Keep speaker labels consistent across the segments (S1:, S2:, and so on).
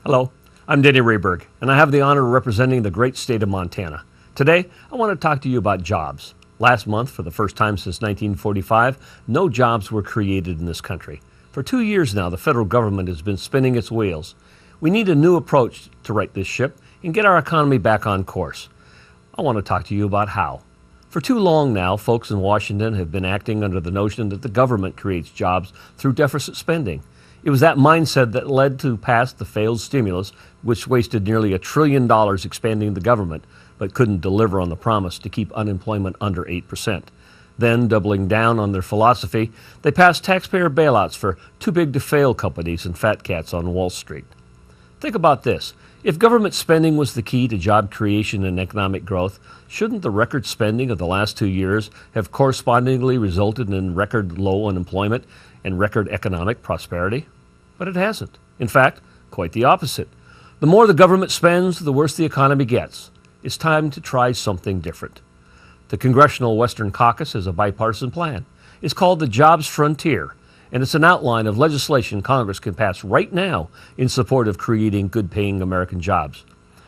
S1: Hello, I'm Denny Rehberg, and I have the honor of representing the great state of Montana. Today, I want to talk to you about jobs. Last month, for the first time since 1945, no jobs were created in this country. For 2 years now, the federal government has been spinning its wheels. We need a new approach to right this ship and get our economy back on course. I want to talk to you about how. For too long now, folks in Washington have been acting under the notion that the government creates jobs through deficit spending. It was that mindset that led to pass the failed stimulus, which wasted nearly $1 trillion expanding the government, but couldn't deliver on the promise to keep unemployment under 8%. Then, doubling down on their philosophy, they passed taxpayer bailouts for too-big-to-fail companies and fat cats on Wall Street. Think about this. If government spending was the key to job creation and economic growth, shouldn't the record spending of the last 2 years have correspondingly resulted in record low unemployment and record economic prosperity? But it hasn't. In fact, quite the opposite. The more the government spends, the worse the economy gets. It's time to try something different. The Congressional Western Caucus has a bipartisan plan. It's called the Jobs Frontier, and it's an outline of legislation Congress can pass right now in support of creating good-paying American jobs.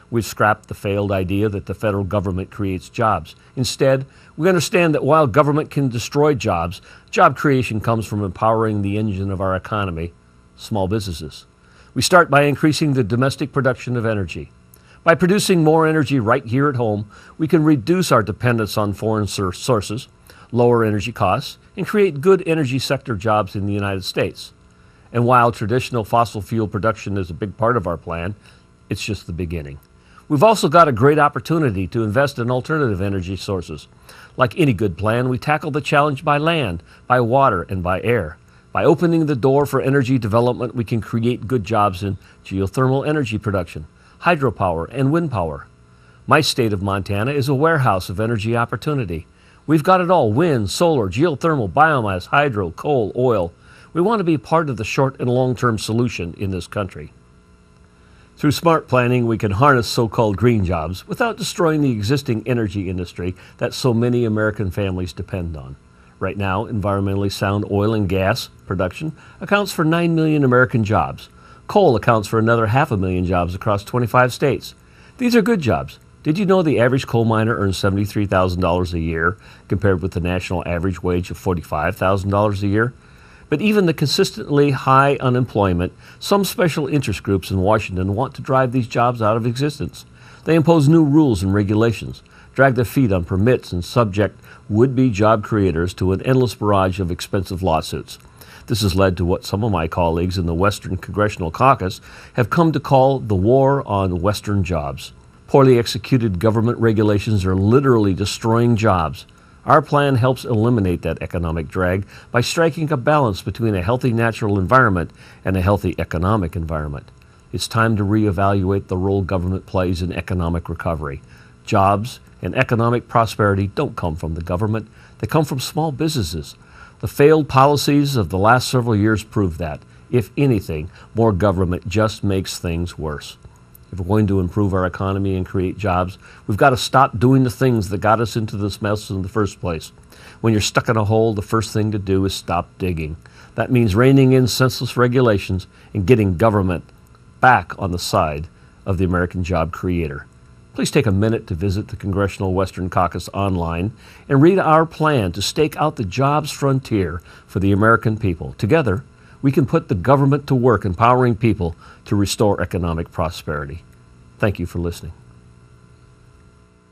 S1: We've scrapped the failed idea that the federal government creates jobs. Instead, we understand that while government can destroy jobs, job creation comes from empowering the engine of our economy, small businesses. We start by increasing the domestic production of energy. By producing more energy right here at home, we can reduce our dependence on foreign sources, lower energy costs, and create good energy sector jobs in the United States. And while traditional fossil fuel production is a big part of our plan, it's just the beginning. We've also got a great opportunity to invest in alternative energy sources. Like any good plan, we tackle the challenge by land, by water, and by air. By opening the door for energy development, we can create good jobs in geothermal energy production, hydropower, and wind power. My state of Montana is a warehouse of energy opportunity. We've got it all: wind, solar, geothermal, biomass, hydro, coal, oil. We want to be part of the short and long-term solution in this country. Through smart planning, we can harness so-called green jobs without destroying the existing energy industry that so many American families depend on. Right now, environmentally sound oil and gas production accounts for 9 million American jobs. Coal accounts for another 500,000 jobs across 25 states. These are good jobs. Did you know the average coal miner earns $73,000 a year compared with the national average wage of $45,000 a year? But even the consistently high unemployment, some special interest groups in Washington want to drive these jobs out of existence. They impose new rules and regulations, drag their feet on permits, and subject would-be job creators to an endless barrage of expensive lawsuits. This has led to what some of my colleagues in the Western Congressional Caucus have come to call the war on Western jobs. Poorly executed government regulations are literally destroying jobs. Our plan helps eliminate that economic drag by striking a balance between a healthy natural environment and a healthy economic environment. It's time to reevaluate the role government plays in economic recovery. Jobs and economic prosperity don't come from the government. They come from small businesses. The failed policies of the last several years prove that. If anything, more government just makes things worse. If we're going to improve our economy and create jobs, we've got to stop doing the things that got us into this mess in the first place. When you're stuck in a hole, the first thing to do is stop digging. That means reining in senseless regulations and getting government back on the side of the American job creator. Please take a minute to visit the Congressional Western Caucus online and read our plan to stake out the jobs frontier for the American people. Together, we can put the government to work empowering people to restore economic prosperity. Thank you for listening.